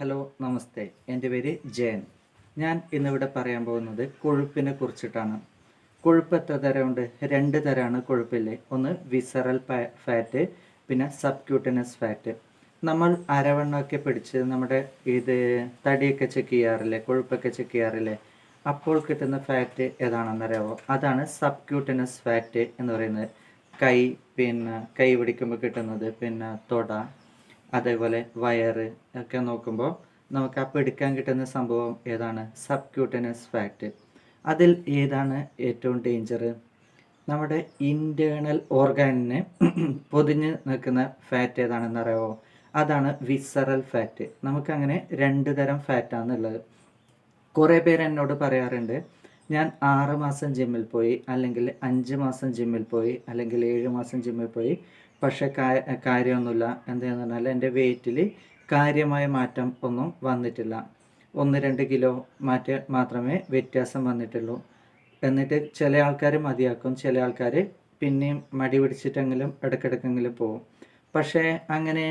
Hello നമസ്തേ, എൻ്റെ പേര് ജയൻ. ഞാൻ ഇന്നിവിടെ പറയാൻ പോകുന്നത് കൊഴുപ്പിനെ കുറിച്ചിട്ടാണ്. കൊഴുപ്പ് എത്ര തരമുണ്ട്? രണ്ട് തരമാണ് കൊഴുപ്പില്ലേ. ഒന്ന് വിസറൽ ഫാറ്റ്, പിന്നെ സബ്ക്യൂട്ടനസ് ഫാറ്റ്. നമ്മൾ അരവണ്ണമൊക്കെ പിടിച്ച് നമ്മുടെ ഇത് തടിയൊക്കെ ചെക്ക് ചെയ്യാറില്ലേ, കൊഴുപ്പൊക്കെ ചെക്ക് ചെയ്യാറില്ലേ, അപ്പോൾ കിട്ടുന്ന ഫാറ്റ് ഏതാണെന്നറിയാമോ? അതാണ് സബ്ക്യൂട്ടനസ് ഫാറ്റ് എന്ന് പറയുന്നത്. കൈ പിന്നെ കൈ പിടിക്കുമ്പോൾ കിട്ടുന്നത്, പിന്നെ തൊട, അതേപോലെ വയറ് ഒക്കെ നോക്കുമ്പോൾ നമുക്ക് അപ്പോൾ എടുക്കാൻ കിട്ടുന്ന സംഭവം ഏതാണ്? സബ്ക്യൂട്ടനസ് ഫാറ്റ്. അതിൽ ഏതാണ് ഏറ്റവും ഡേഞ്ചർ? നമ്മുടെ ഇൻറ്റേർണൽ ഓർഗാനിനെ പൊതിഞ്ഞ് നിൽക്കുന്ന ഫാറ്റ് ഏതാണെന്ന് അറിയാമോ? അതാണ് വിസറൽ ഫാറ്റ്. നമുക്കങ്ങനെ രണ്ട് തരം ഫാറ്റാണുള്ളത്. കുറേ പേര് എന്നോട് പറയാറുണ്ട്, ഞാൻ 6 മാസം ജിമ്മിൽ പോയി, അല്ലെങ്കിൽ 5 മാസം ജിമ്മിൽ പോയി, അല്ലെങ്കിൽ 7 മാസം ജിമ്മിൽ പോയി, പക്ഷേ കാര്യമൊന്നുമില്ല. എന്താണെന്ന് പറഞ്ഞാൽ എൻ്റെ വെയിറ്റിൽ കാര്യമായ മാറ്റം ഒന്നും വന്നിട്ടില്ല. 1-2 കിലോ മാത്രമേ വ്യത്യാസം വന്നിട്ടുള്ളൂ. എന്നിട്ട് ചില ആൾക്കാർ മതിയാക്കും, ചില ആൾക്കാർ പിന്നെയും മടി പിടിച്ചിട്ടെങ്കിലും ഇടയ്ക്കിടയ്ക്കെങ്കിലും പോകും. പക്ഷേ അങ്ങനെ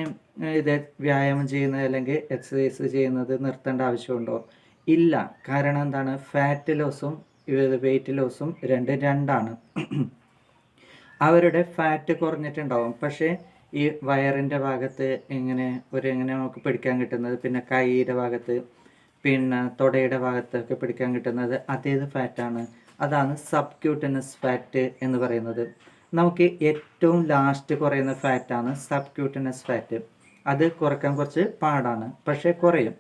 ഇത് വ്യായാമം ചെയ്യുന്നത് അല്ലെങ്കിൽ എക്സസൈസ് ചെയ്യുന്നത് നിർത്തേണ്ട ആവശ്യമുണ്ടോ? ഇല്ല. കാരണം എന്താണ്? ഫാറ്റ് ലോസും വെയിറ്റ് ലോസും രണ്ടാണ്. അവരുടെ ഫാറ്റ് കുറഞ്ഞിട്ടുണ്ടാവും, പക്ഷേ ഈ വയറിൻ്റെ ഭാഗത്ത് എങ്ങനെ നമുക്ക് പിടിക്കാൻ കിട്ടുന്നത്, പിന്നെ കൈയുടെ ഭാഗത്ത്, പിന്നെ തുടയുടെ ഭാഗത്തൊക്കെ പിടിക്കാൻ കിട്ടുന്നത് അതേത് ഫാറ്റാണ്? അതാണ് സബ്ക്യൂട്ടനസ് ഫാറ്റ് എന്ന് പറയുന്നത്. നമുക്ക് ഏറ്റവും ലാസ്റ്റ് കുറയുന്ന ഫാറ്റാണ് സബ്ക്യൂട്ടനസ് ഫാറ്റ്. അത് കുറയ്ക്കാൻ കുറച്ച് പാടാണ്, പക്ഷേ കുറയും.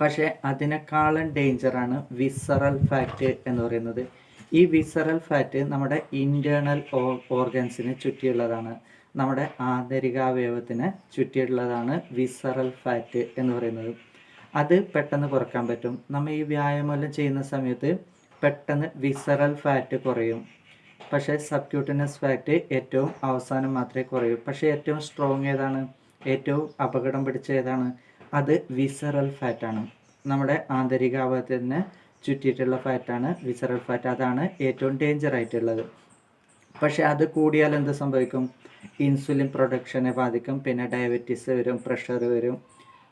പക്ഷേ അതിനേക്കാളും ഡേഞ്ചറാണ് വിസറൽ ഫാറ്റ് എന്ന് പറയുന്നത്. ഈ വിസറൽ ഫാറ്റ് നമ്മുടെ ഇൻറ്റേർണൽ ഓർഗൻസിനെ ചുറ്റിയുള്ളതാണ്. നമ്മുടെ ആന്തരികാവയവത്തിന് ചുറ്റിയുള്ളതാണ് വിസറൽ ഫാറ്റ് എന്ന് പറയുന്നത്. അത് പെട്ടെന്ന് കുറക്കാൻ പറ്റും. നമ്മൾ ഈ വ്യായാമം ചെയ്യുന്ന സമയത്ത് പെട്ടെന്ന് വിസറൽ ഫാറ്റ് കുറയും. പക്ഷേ സബ്ക്യൂട്ടനസ് ഫാറ്റ് ഏറ്റവും അവസാനം മാത്രമേ കുറയൂ. പക്ഷേ ഏറ്റവും സ്ട്രോങ് ഏതാണ്? ഏറ്റവും അപകടം പിടിച്ച ഏതാണ്? അത് വിസറൽ ഫാറ്റാണ്. നമ്മുടെ ആന്തരികാവയവത്തിന് ചുറ്റിയിട്ടുള്ള ഫാറ്റാണ് വിസറൽ ഫാറ്റ്. അതാണ് ഏറ്റവും ഡേഞ്ചർ ആയിട്ടുള്ളത്. പക്ഷേ അത് കൂടിയാൽ എന്ത് സംഭവിക്കും? ഇൻസുലിൻ പ്രൊഡക്ഷനെ ബാധിക്കും, പിന്നെ ഡയബറ്റീസ് വരും,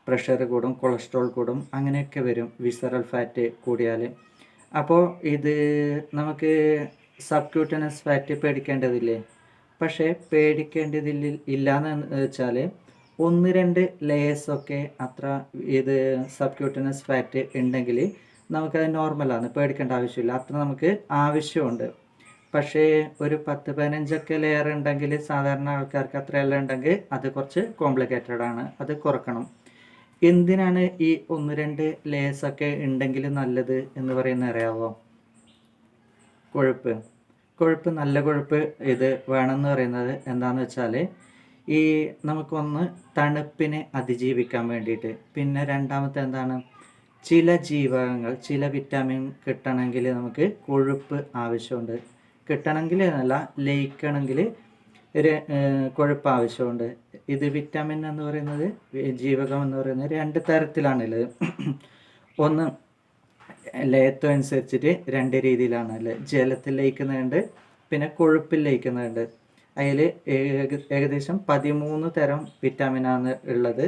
പ്രഷർ കൂടും, കൊളസ്ട്രോൾ കൂടും, അങ്ങനെയൊക്കെ വരും വിസറൽ ഫാറ്റ് കൂടിയാൽ. അപ്പോൾ ഇത് നമുക്ക് സബ്ക്യൂട്ടനസ് ഫാറ്റ് പേടിക്കേണ്ടതില്ലേ? പക്ഷേ ഇല്ലയെന്ന് വെച്ചാൽ 1-2 ലെയേഴ്സൊക്കെ അത്ര ഇത് സബ്ക്യൂട്ടനസ് ഫാറ്റ് ഉണ്ടെങ്കിൽ നമുക്കത് നോർമലാണ്, പേടിക്കേണ്ട ആവശ്യമില്ല. അത്ര നമുക്ക് ആവശ്യമുണ്ട്. പക്ഷേ ഒരു 10-15 ലെയർ ഉണ്ടെങ്കിൽ, സാധാരണ ആൾക്കാർക്ക് അത്രയെല്ലാം ഉണ്ടെങ്കിൽ അത് കുറച്ച് കോംപ്ലിക്കേറ്റഡ് ആണ്, അത് കുറക്കണം. എന്തിനാണ് ഈ 1-2 ലെയേഴ്സൊക്കെ ഉണ്ടെങ്കിൽ നല്ലത് എന്ന് പറയുന്നത് അറിയാമോ? കൊഴുപ്പ് നല്ല കൊഴുപ്പ് ഇത് വേണമെന്ന് പറയുന്നത് എന്താണെന്ന് വെച്ചാൽ, ഈ നമുക്കൊന്ന് തണുപ്പിനെ അതിജീവിക്കാൻ വേണ്ടിയിട്ട്, പിന്നെ രണ്ടാമത്തെ എന്താണ്, ചില ജീവകങ്ങൾ, ചില വിറ്റാമിൻ കിട്ടണമെങ്കിൽ നമുക്ക് കൊഴുപ്പ് ആവശ്യമുണ്ട്. കിട്ടണമെങ്കിൽ എന്നല്ല, ലയിക്കണമെങ്കിൽ കൊഴുപ്പ് ആവശ്യമുണ്ട്. ഇത് വിറ്റാമിൻ എന്ന് പറയുന്നത്, ജീവകം എന്ന് പറയുന്നത് 2 തരത്തിലാണുള്ളത്. ഒന്ന് ലയത്വം അനുസരിച്ചിട്ട് 2 രീതിയിലാണ്. ജലത്തിൽ ലയിക്കുന്നുണ്ട്, പിന്നെ കൊഴുപ്പിൽ ലയിക്കുന്നുണ്ട്. അതിൽ ഏകദേശം 13 തരം വിറ്റാമിനാണ് ഉള്ളത്.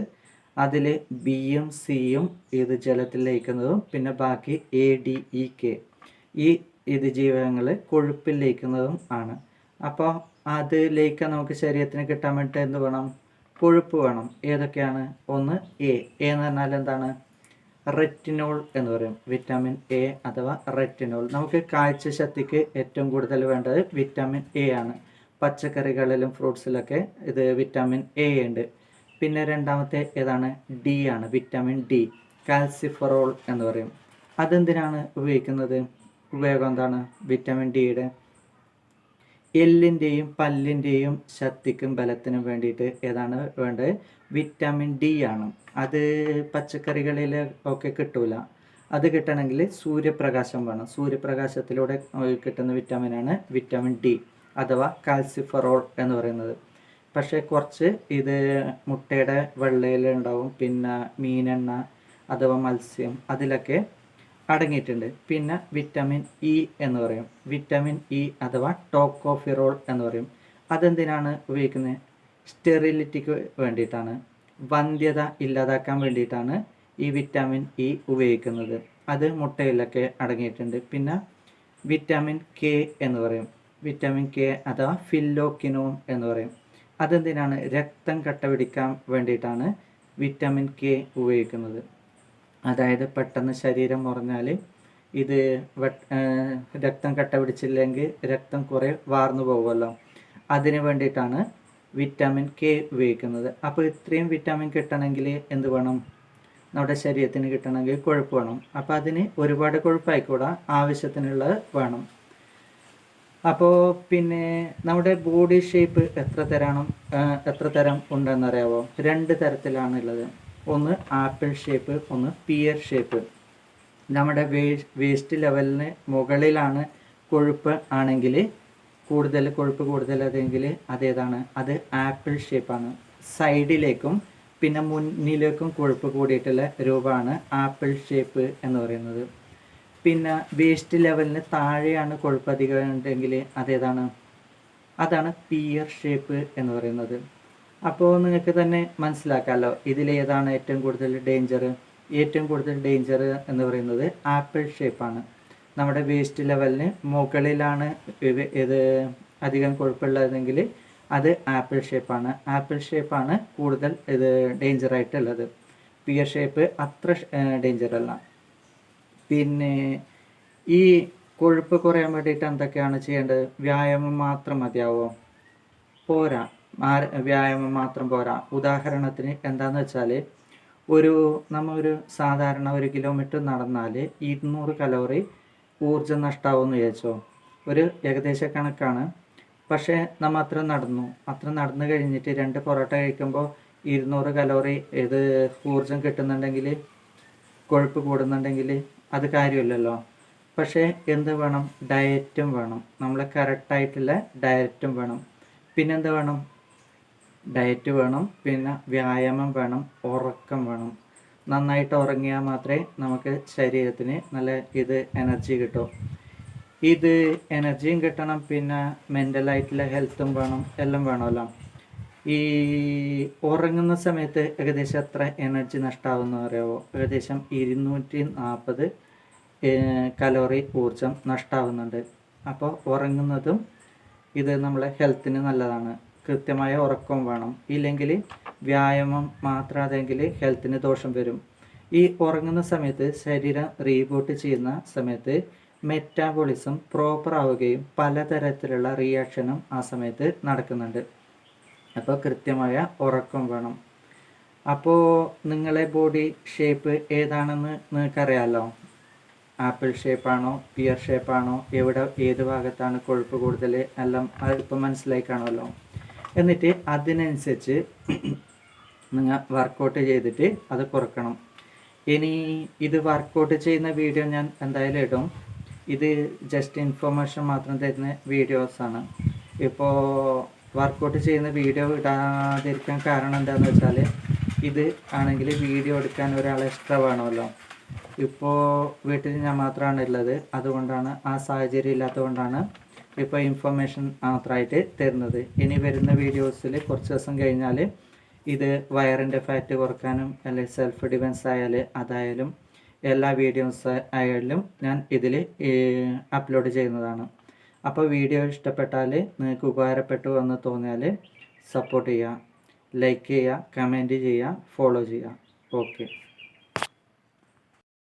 അതിൽ ബിയും സിയും ഇത് ജലത്തിൽ ലയിക്കുന്നതും, പിന്നെ ബാക്കി ADEK ഇത് ജീവകങ്ങൾ കൊഴുപ്പിൽ ലയിക്കുന്നതും ആണ്. അപ്പോൾ അത് ലയിക്കാൻ നമുക്ക് ശരീരത്തിന് കിട്ടാൻ വേണ്ടിയിട്ട് എന്ത് വേണം? കൊഴുപ്പ് വേണം. ഏതൊക്കെയാണ്? ഒന്ന് എന്ന് പറഞ്ഞാൽ എന്താണ്? റെറ്റിനോൾ എന്ന് പറയും. വിറ്റാമിൻ A അഥവാ റെറ്റിനോൾ. നമുക്ക് കാഴ്ച ശക്തിക്ക് ഏറ്റവും കൂടുതൽ വേണ്ടത് വിറ്റാമിൻ A ആണ്. പച്ചക്കറികളിലും ഫ്രൂട്ട്സിലൊക്കെ ഇത് വിറ്റാമിൻ A ഉണ്ട്. പിന്നെ രണ്ടാമത്തെ ഏതാണ്? D ആണ്, വിറ്റാമിൻ D. കാൽസിഫറോൾ എന്ന് പറയും. അതെന്തിനാണ് ഉപയോഗിക്കുന്നത്? ഉപയോഗം എന്താണ് വിറ്റാമിൻ ഡിയുടെ? എല്ലിൻ്റെയും പല്ലിൻ്റെയും ശക്തിക്കും ബലത്തിനും വേണ്ടിയിട്ട് ഏതാണ് വേണ്ടത്? വിറ്റാമിൻ D ആണ്. അത് പച്ചക്കറികളിൽ ഒക്കെ കിട്ടൂല. അത് കിട്ടണമെങ്കിൽ സൂര്യപ്രകാശം വേണം. സൂര്യപ്രകാശത്തിലൂടെ കിട്ടുന്ന വിറ്റാമിനാണ് വിറ്റാമിൻ D അഥവാ കാൽസിഫറോൾ എന്ന് പറയുന്നത്. പക്ഷേ കുറച്ച് ഇത് മുട്ടയുടെ വെള്ളയിൽ ഉണ്ടാവും, പിന്നെ മീനെണ്ണ അഥവാ മത്സ്യം, അതിലൊക്കെ അടങ്ങിയിട്ടുണ്ട്. പിന്നെ വിറ്റാമിൻ E എന്ന് പറയും. വിറ്റാമിൻ E അഥവാ ടോക്കോഫിറോൾ എന്ന് പറയും. അതെന്തിനാണ് ഉപയോഗിക്കുന്നത്? സ്റ്റെറിലിറ്റിക്ക് വേണ്ടിയിട്ടാണ്, വന്ധ്യത ഇല്ലാതാക്കാൻ വേണ്ടിയിട്ടാണ് ഈ വിറ്റാമിൻ ഇ ഉപയോഗിക്കുന്നത്. അത് മുട്ടയിലൊക്കെ അടങ്ങിയിട്ടുണ്ട്. പിന്നെ വിറ്റാമിൻ കെ എന്ന് പറയും. വിറ്റാമിൻ കെ അഥവാ ഫില്ലോക്കിനോൺ എന്ന് പറയും. അതെന്തിനാണ്? രക്തം കട്ട പിടിക്കാൻ വേണ്ടിയിട്ടാണ് വിറ്റാമിൻ കെ ഉപയോഗിക്കുന്നത്. അതായത് പെട്ടെന്ന് ശരീരം മുറിഞ്ഞാൽ ഇത് രക്തം കട്ട പിടിച്ചില്ലെങ്കിൽ രക്തം കുറേ വാർന്നു പോകുമല്ലോ, അതിന് വേണ്ടിയിട്ടാണ് വിറ്റാമിൻ കെ ഉപയോഗിക്കുന്നത്. അപ്പോൾ ഇത്രയും വിറ്റാമിൻ കിട്ടണമെങ്കിൽ എന്ത് വേണം? നമ്മുടെ ശരീരത്തിന് കിട്ടണമെങ്കിൽ കൊഴുപ്പ് വേണം. അപ്പോൾ അതിന് ഒരുപാട് കൊഴുപ്പായിക്കൂടാ, ആവശ്യത്തിനുള്ളത് വേണം. അപ്പോൾ പിന്നെ നമ്മുടെ ബോഡി ഷേപ്പ് എത്ര തരം ഉണ്ടെന്നറിയാമോ? 2 തരത്തിലാണുള്ളത്. ഒന്ന് ആപ്പിൾ ഷേപ്പ്, ഒന്ന് പിയർ ഷേപ്പ്. നമ്മുടെ വേസ്റ്റ് ലെവലിന് മുകളിലാണ് കൊഴുപ്പ് ആണെങ്കിൽ, കൊഴുപ്പ് കൂടുതലതെങ്കിൽ അതേതാണ്? അത് ആപ്പിൾ ഷേപ്പാണ്. സൈഡിലേക്കും പിന്നെ മുന്നിലേക്കും കൊഴുപ്പ് കൂടിയിട്ടുള്ള രൂപമാണ് ആപ്പിൾ ഷേപ്പ് എന്ന് പറയുന്നത്. പിന്നെ വേസ്റ്റ് ലെവലിന് താഴെയാണ് കൊഴുപ്പ് അധികം ഉണ്ടെങ്കിൽ അതേതാണ്? അതാണ് പിയർ ഷേപ്പ് എന്ന് പറയുന്നത്. അപ്പോൾ നിങ്ങൾക്ക് തന്നെ മനസ്സിലാക്കാമല്ലോ ഇതിലേതാണ് ഏറ്റവും കൂടുതൽ ഡേഞ്ചർ. ഏറ്റവും കൂടുതൽ ഡേഞ്ചർ എന്ന് പറയുന്നത് ആപ്പിൾ ഷേപ്പാണ്. നമ്മുടെ വേസ്റ്റ് ലെവലിന് മുകളിലാണ് ഇത് അധികം കൊഴുപ്പുള്ളതെങ്കിൽ അത് ആപ്പിൾ ഷേപ്പാണ്. ആപ്പിൾ ഷേപ്പാണ് കൂടുതൽ ഇത് ഡേഞ്ചറായിട്ടുള്ളത്. പിയർ ഷേപ്പ് അത്ര ഡേഞ്ചർ അല്ല. പിന്നെ ഈ കൊഴുപ്പ് കുറയാൻ വേണ്ടിയിട്ട് എന്തൊക്കെയാണ് ചെയ്യേണ്ടത്? വ്യായാമം മാത്രം മതിയാവോ? പോരാ, വ്യായാമം മാത്രം പോരാ. ഉദാഹരണത്തിന് എന്താണെന്ന് വെച്ചാൽ നമ്മൊരു സാധാരണ 1 കിലോമീറ്റർ നടന്നാൽ 200 കലോറി ഊർജ്ജം നഷ്ടമാവുമെന്ന് വിചാരിച്ചോ. ഒരു ഏകദേശ കണക്കാണ്. പക്ഷേ നമ്മൾ അത്ര നടന്നു കഴിഞ്ഞിട്ട് 2 പൊറോട്ട കഴിക്കുമ്പോൾ 200 കലോറി ഇത് ഊർജ്ജം കിട്ടുന്നുണ്ടെങ്കിൽ, കൊഴുപ്പ് കൂടുന്നുണ്ടെങ്കിൽ അത് കാര്യമില്ലല്ലോ. പക്ഷേ എന്ത് വേണം? ഡയറ്റും വേണം. നമ്മൾ കറക്റ്റായിട്ടുള്ള ഡയറ്റും വേണം. പിന്നെന്ത് വേണം? ഡയറ്റ് വേണം, പിന്നെ വ്യായാമം വേണം, ഉറക്കം വേണം. നന്നായിട്ട് ഉറങ്ങിയാൽ മാത്രമേ നമുക്ക് ശരീരത്തിന് നല്ല എനർജി കിട്ടും. എനർജിയും കിട്ടണം, പിന്നെ മെൻ്റലായിട്ടുള്ള ഹെൽത്തും വേണം, എല്ലാം വേണമല്ലോ. ഈ ഉറങ്ങുന്ന സമയത്ത് ഏകദേശം എത്ര എനർജി നഷ്ടമാകുമെന്ന് അറിയാമോ? ഏകദേശം 240 കലോറി ഊർജം നഷ്ടമാകുന്നുണ്ട്. അപ്പോൾ ഉറങ്ങുന്നതും നമ്മളെ ഹെൽത്തിന് നല്ലതാണ്. കൃത്യമായ ഉറക്കം വേണം. ഇല്ലെങ്കിൽ വ്യായാമം മാത്രമാതെങ്കിൽ ഹെൽത്തിന് ദോഷം വരും. ഈ ഉറങ്ങുന്ന സമയത്ത് ശരീരം റീബൂട്ട് ചെയ്യുന്ന സമയത്ത് മെറ്റാബോളിസം പ്രോപ്പർ ആവുകയും പലതരത്തിലുള്ള റിയാക്ഷനും ആ സമയത്ത് നടക്കുന്നുണ്ട്. അപ്പോൾ കൃത്യമായ ഉറക്കം വേണം. അപ്പോൾ നിങ്ങളെ ബോഡി ഷേപ്പ് ഏതാണെന്ന് നിങ്ങൾക്കറിയാമല്ലോ. ആപ്പിൾ ഷേപ്പാണോ പിയർ ഷേപ്പാണോ, ഏത് ഭാഗത്താണ് കൊഴുപ്പ് കൂടുതൽ, എല്ലാം അതിപ്പോൾ മനസ്സിലായി കാണുമല്ലോ. എന്നിട്ട് അതിനനുസരിച്ച് നിങ്ങൾ വർക്കൗട്ട് ചെയ്തിട്ട് അത് കുറക്കണം. ഇനി ഇത് വർക്കൗട്ട് ചെയ്യുന്ന വീഡിയോ ഞാൻ എന്തായാലും ഇടും. ഇത് ജസ്റ്റ് ഇൻഫർമേഷൻ മാത്രം തരുന്ന വീഡിയോസാണ്. ഇപ്പോൾ വർക്കൗട്ട് ചെയ്യുന്ന വീഡിയോ ഇടാതിരിക്കാൻ കാരണം എന്താണെന്ന് വെച്ചാൽ, ഇത് ആണെങ്കിൽ വീഡിയോ എടുക്കാൻ ഒരാൾ എക്സ്ട്രാ വേണമല്ലോ. ഇപ്പോൾ വീട്ടിൽ ഞാൻ മാത്രമാണ് ഉള്ളത്, അതുകൊണ്ടാണ്, ആ സാഹചര്യം ഇല്ലാത്തതുകൊണ്ടാണ് ഇപ്പോൾ ഇൻഫർമേഷൻ മാത്രമായിട്ട് തരുന്നത്. ഇനി വരുന്ന വീഡിയോസിൽ കുറച്ച് ദിവസം കഴിഞ്ഞാൽ ഇത് വയറിൻ്റെ ഫാറ്റ് കുറക്കാനും അല്ലെങ്കിൽ സെൽഫ് ഡിഫെൻസ് അതായാലും എല്ലാ വീഡിയോസ് ആയാലും ഞാൻ ഇതിൽ അപ്ലോഡ് ചെയ്യുന്നതാണ്. അപ്പോൾ വീഡിയോ ഇഷ്ടപ്പെട്ടാൽ, നിങ്ങൾക്ക് ഉപകാരപ്പെട്ടു എന്ന് തോന്നിയാൽ സപ്പോർട്ട് ചെയ്യുക, ലൈക്ക് ചെയ്യുക, കമൻറ്റ് ചെയ്യുക, ഫോളോ ചെയ്യുക. ഓക്കെ.